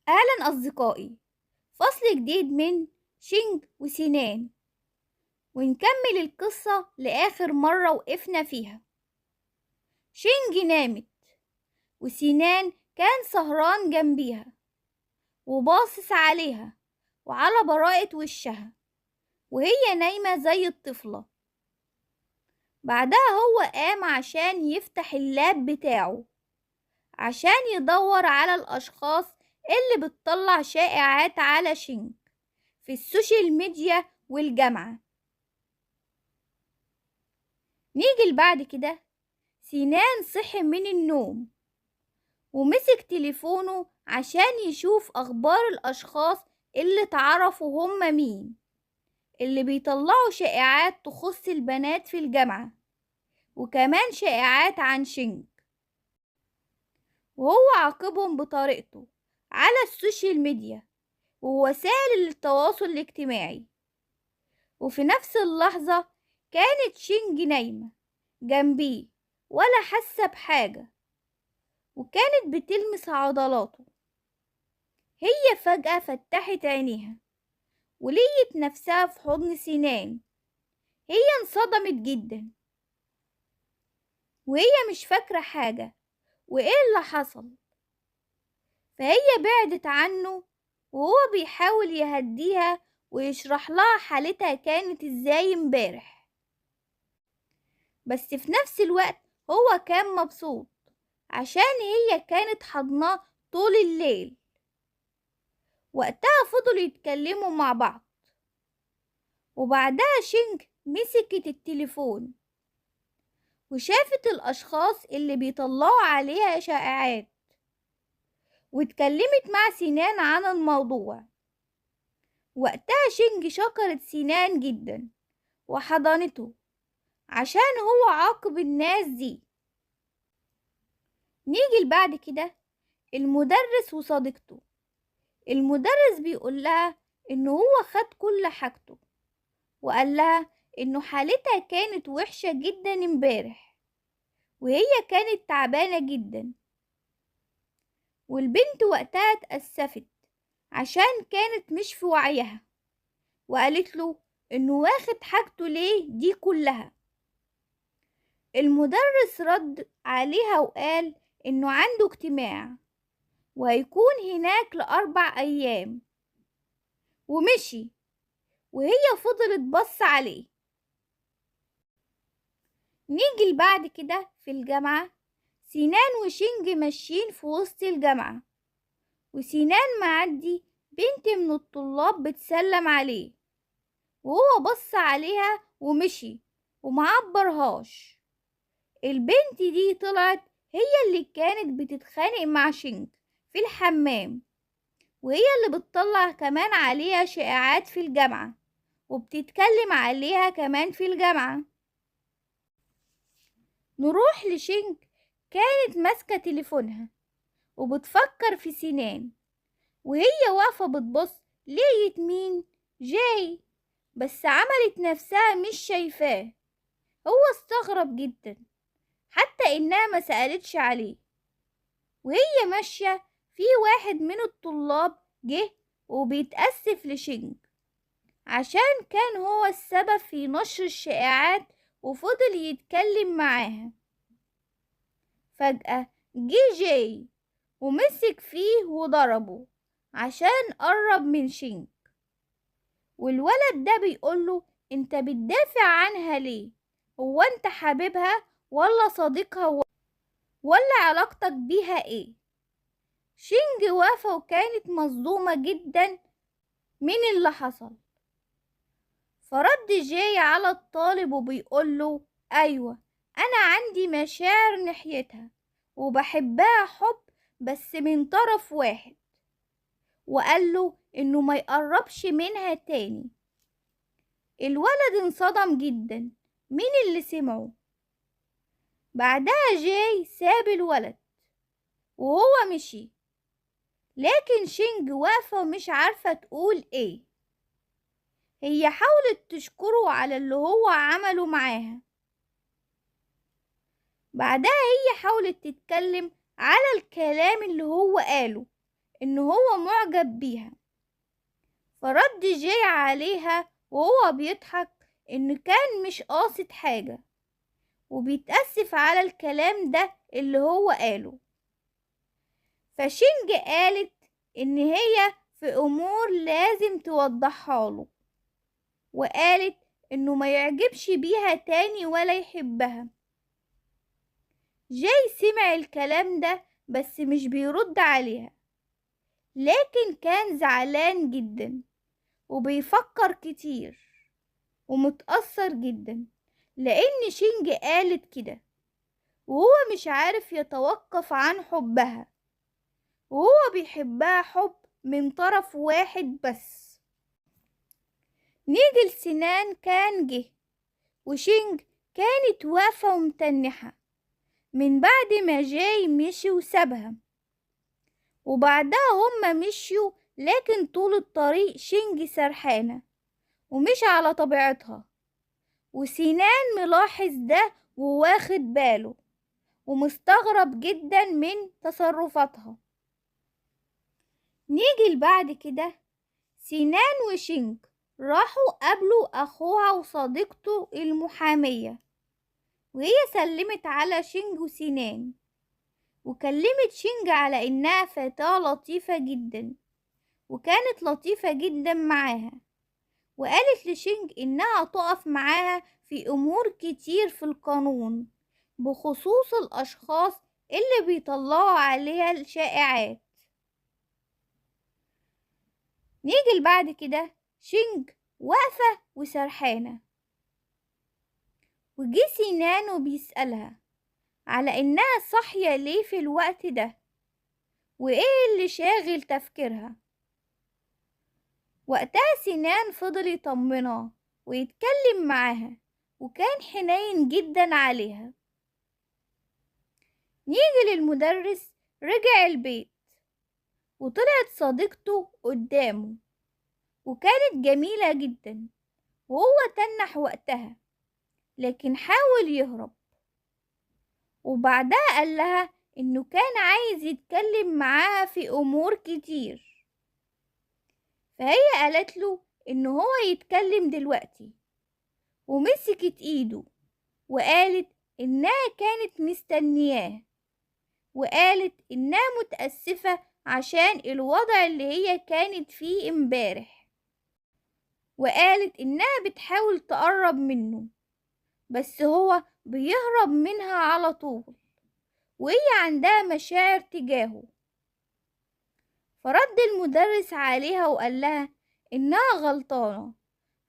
أهلا أصدقائي، فصل جديد من شينج وسينان، ونكمل القصة لآخر مرة وقفنا فيها. شينج نامت وسينان كان سهران جنبيها وباصص عليها وعلى براءة وشها وهي نايمة زي الطفلة. بعدها هو قام عشان يفتح اللاب بتاعه عشان يدور على الأشخاص اللي بتطلع شائعات على شينج في السوشيال ميديا والجامعة. نيجي لبعد كده، سينان صحي من النوم ومسك تليفونه عشان يشوف أخبار الأشخاص اللي اتعرفوا هما مين اللي بيطلعوا شائعات تخص البنات في الجامعة وكمان شائعات عن شينج، وهو عاقبهم بطريقته على السوشيال ميديا ووسائل التواصل الاجتماعي. وفي نفس اللحظة كانت شينج نايمة جنبيه ولا حاسة بحاجة وكانت بتلمس عضلاته. هي فجأة فتحت عينيها ولقيت نفسها في حضن سينان. هي انصدمت جدا وهي مش فاكرة حاجة وايه اللي حصل، فهي بعدت عنه وهو بيحاول يهديها ويشرح لها حالتها كانت ازاي امبارح. بس في نفس الوقت هو كان مبسوط عشان هي كانت حضناه طول الليل. وقتها فضلوا يتكلموا مع بعض وبعدها شينج مسكت التليفون وشافت الأشخاص اللي بيطلعوا عليها شائعات واتكلمت مع سينان عن الموضوع. وقتها شينج شكرت سينان جدا وحضنته عشان هو عاقب الناس دي. نيجي لبعد كده، المدرس وصديقته. المدرس بيقول لها إنه هو خد كل حاجته وقال لها إنه حالتها كانت وحشة جدا امبارح وهي كانت تعبانة جدا. والبنت وقتها اتأسفت عشان كانت مش في وعيها وقالت له إنه واخد حاجته ليه دي كلها. المدرس رد عليها وقال إنه عنده اجتماع وهيكون هناك ل4 أيام ومشي، وهي فضلت بص عليه. نيجي لبعد كده في الجامعة، سينان وشينج ماشيين في وسط الجامعة وسينان معدي بنت من الطلاب بتسلم عليه وهو بص عليها ومشي ومعبرهاش. البنت دي طلعت هي اللي كانت بتتخانق مع شينج في الحمام وهي اللي بتطلع كمان عليها شائعات في الجامعة وبتتكلم عليها كمان في الجامعة. نروح لشينج، كانت ماسكة تليفونها وبتفكر في سنان وهي واقفة بتبص لقيت مين؟ جاي، بس عملت نفسها مش شايفاه. هو استغرب جدا حتى إنها ما سألتش عليه. وهي ماشية في واحد من الطلاب جه وبيتأسف لشينج عشان كان هو السبب في نشر الشائعات وفضل يتكلم معاها. فجأة جه جاي ومسك فيه وضربه عشان قرب من شينج. والولد ده بيقوله انت بتدافع عنها ليه؟ هو انت حبيبها ولا صديقها ولا علاقتك بيها ايه؟ شينج واقفة وكانت مصدومة جدا من اللي حصل. فرد جاي على الطالب وبيقوله ايوه انا عندي مشاعر ناحيتها وبحبها حب بس من طرف واحد، وقاله انه ما يقربش منها تاني. الولد انصدم جدا من اللي سمعه. بعدها جاي ساب الولد وهو مشي، لكن شينج واقفة ومش عارفة تقول ايه. هي حاولت تشكره على اللي هو عمله معاها. بعدها هي حاولت تتكلم على الكلام اللي هو قاله إن هو معجب بيها. فرد جاي عليها وهو بيضحك إن كان مش قاصد حاجة، وبيتأسف على الكلام ده اللي هو قاله. فشينج قالت إن هي في أمور لازم توضحها له، وقالت إنه ما يعجبش بيها تاني ولا يحبها. جاي سمع الكلام ده بس مش بيرد عليها، لكن كان زعلان جدا وبيفكر كتير ومتأثر جدا لأن شينج قالت كده، وهو مش عارف يتوقف عن حبها، وهو بيحبها حب من طرف واحد بس. نيجي لسنان كان جه، وشينج كانت واقفة ومتنحة من بعد ما جاي مشي وسابها. وبعدها هما مشيوا، لكن طول الطريق شينج سرحانة ومش على طبيعتها، وسنان ملاحظ ده وواخد باله ومستغرب جدا من تصرفاتها. نيجي لبعد كده، سنان وشينج راحوا قابلوا أخوها وصديقته المحامية، وهي سلمت على شينج وسنان، وكلمت شينج على إنها فتاة لطيفة جدا، وكانت لطيفة جدا معاها، وقالت لشينج إنها تقف معاها في أمور كتير في القانون بخصوص الأشخاص اللي بيطلعوا عليها الشائعات. نيجي لبعد كده، شينج واقفة وسرحانة، وجي سنان وبيسألها على إنها صاحية ليه في الوقت ده، وإيه اللي شاغل تفكيرها. وقتها سنان فضل يطمنها ويتكلم معاها، وكان حنين جدا عليها. نيجي للمدرس، رجع البيت وطلعت صديقته قدامه، وكانت جميلة جدا، وهو تنح وقتها لكن حاول يهرب. وبعدها قال لها إنه كان عايز يتكلم معاها في أمور كتير، فهي قالت له إنه هو يتكلم دلوقتي، ومسكت إيده وقالت إنها كانت مستنياه، وقالت إنها متأسفة عشان الوضع اللي هي كانت فيه امبارح، وقالت إنها بتحاول تقرب منه بس هو بيهرب منها على طول، وهي عندها مشاعر تجاهه. فرد المدرس عليها وقال لها إنها غلطانة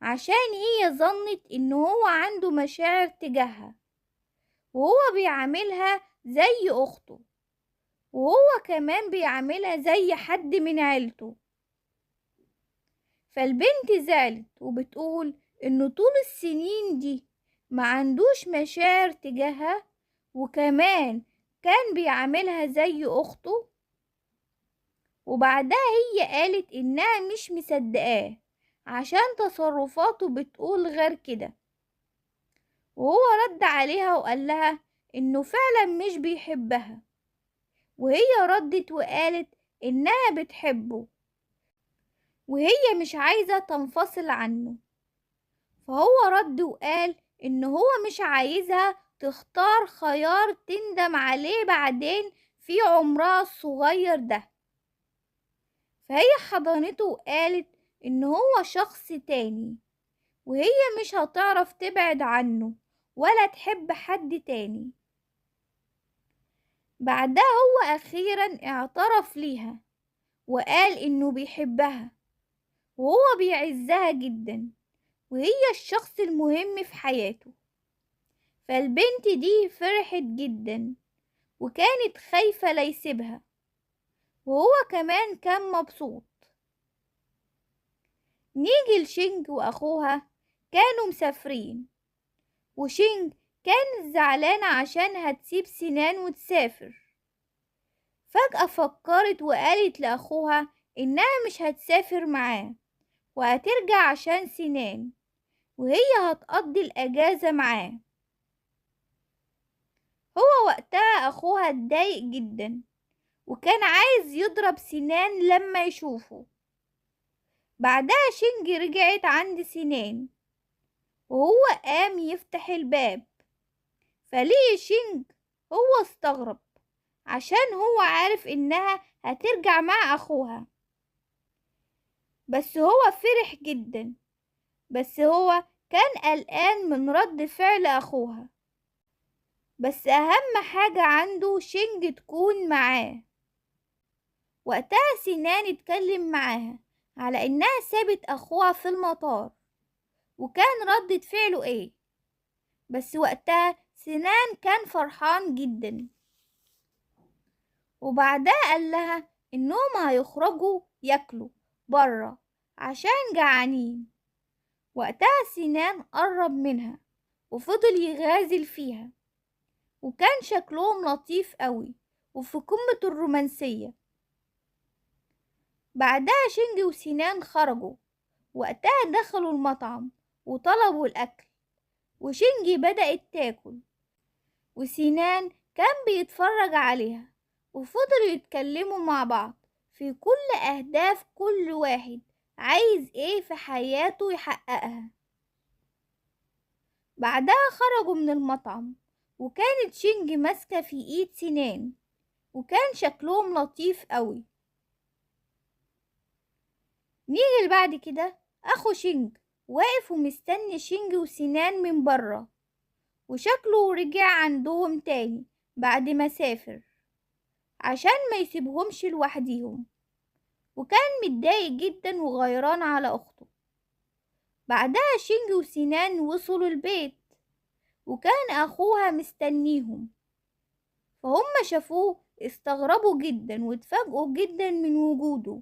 عشان هي ظنت إنه هو عنده مشاعر تجاهها، وهو بيعاملها زي أخته، وهو كمان بيعاملها زي حد من عيلته. فالبنت زعلت وبتقول إنه طول السنين دي ما عندوش مشاعر تجاهها، وكمان كان بيعاملها زي أخته. وبعدها هي قالت إنها مش مصدقاه عشان تصرفاته بتقول غير كده، وهو رد عليها وقال لها إنه فعلا مش بيحبها، وهي ردت وقالت إنها بتحبه وهي مش عايزة تنفصل عنه. فهو رد وقال إن هو مش عايزها تختار خيار تندم عليه بعدين في عمرها الصغير ده. فهي حضنته وقالت إن هو شخص تاني، وهي مش هتعرف تبعد عنه ولا تحب حد تاني. بعدها هو أخيرا اعترف ليها وقال إنه بيحبها وهو بيعزها جدا، وهي الشخص المهم في حياته. فالبنت دي فرحت جدا وكانت خايفة لا يسيبها، وهو كمان كان مبسوط. نيجي لشينج وأخوها، كانوا مسافرين، وشينج كانت زعلانة عشان هتسيب سنان وتسافر. فجأة فكرت وقالت لأخوها إنها مش هتسافر معاه وهترجع عشان سنان، وهي هتقضي الأجازة معاه. هو وقتها أخوها اتضايق جدا وكان عايز يضرب سنان لما يشوفه. بعدها شينج رجعت عند سنان وهو قام يفتح الباب، فليه شينج. هو استغرب عشان هو عارف إنها هترجع مع أخوها، بس هو فرح جدا. بس هو كان قلقان من رد فعل أخوها. بس أهم حاجة عنده شينج تكون معاه. وقتها سنان اتكلم معاها على إنها سابت أخوها في المطار وكان ردة فعله إيه. بس وقتها سنان كان فرحان جدا، وبعدها قال لها إنهم هيخرجوا ياكلوا برا عشان جعانين. وقتها سنان قرب منها وفضل يغازل فيها، وكان شكلهم لطيف قوي وفي قمة الرومانسية. بعدها شينج وسنان خرجوا. وقتها دخلوا المطعم وطلبوا الأكل، وشينجي بدأت تاكل وسنان كان بيتفرج عليها، وفضلوا يتكلموا مع بعض في كل أهداف كل واحد عايز ايه في حياته يحققها. بعدها خرجوا من المطعم وكانت شينج ماسكة في ايد سنان، وكان شكلهم لطيف قوي. نيجي بعد كده اخو شينج واقف ومستني شينج وسنان من برا، وشكله رجع عندهم تاني بعد ما سافر عشان ما يسيبهمش لوحديهم، وكان متضايق جدا وغيران على اخته. بعدها شينج وسنان وصلوا البيت وكان اخوها مستنيهم، فهم شافوه استغربوا جدا واتفاجئوا جدا من وجوده.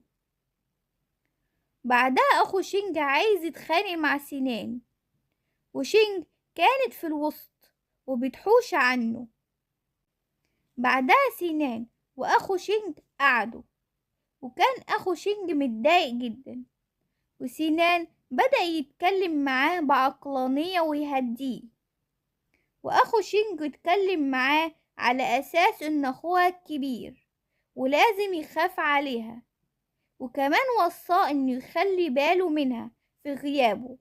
بعدها اخو شينج عايز يتخانق مع سنان، وشينج كانت في الوسط وبتحوش عنه. بعدها سنان واخو شينج قعدوا، وكان اخو شينج متضايق جدا، وسنان بدأ يتكلم معاه بعقلانية ويهديه. واخو شينج اتكلم معاه على اساس ان اخوها الكبير ولازم يخاف عليها، وكمان وصاه انه يخلي باله منها في غيابه.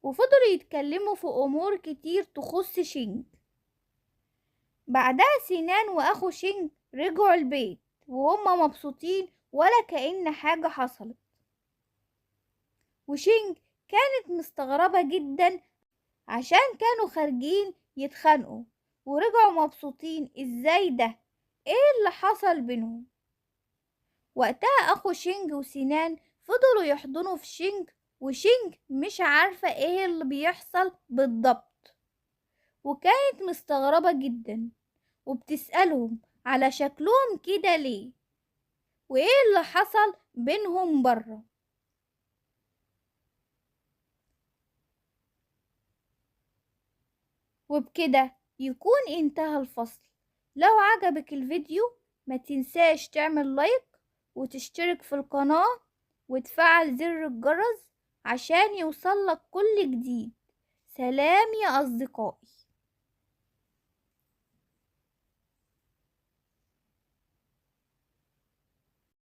وفضلوا يتكلموا في امور كتير تخص شينج. بعدها سنان واخو شينج رجعوا البيت وهما مبسوطين ولا كأن حاجة حصلت. وشينج كانت مستغربة جدا عشان كانوا خارجين يتخانقوا ورجعوا مبسوطين. ازاي ده؟ ايه اللي حصل بينهم؟ وقتها اخو شينج وسنان فضلوا يحضنوا في شينج، وشينج مش عارفة ايه اللي بيحصل بالضبط، وكانت مستغربة جدا وبتسألهم على شكلهم كده ليه، وايه اللي حصل بينهم بره. وبكده يكون انتهى الفصل. لو عجبك الفيديو ما تنساش تعمل لايك وتشترك في القناة وتفعل زر الجرس عشان يوصلك كل جديد. سلام يا أصدقائي.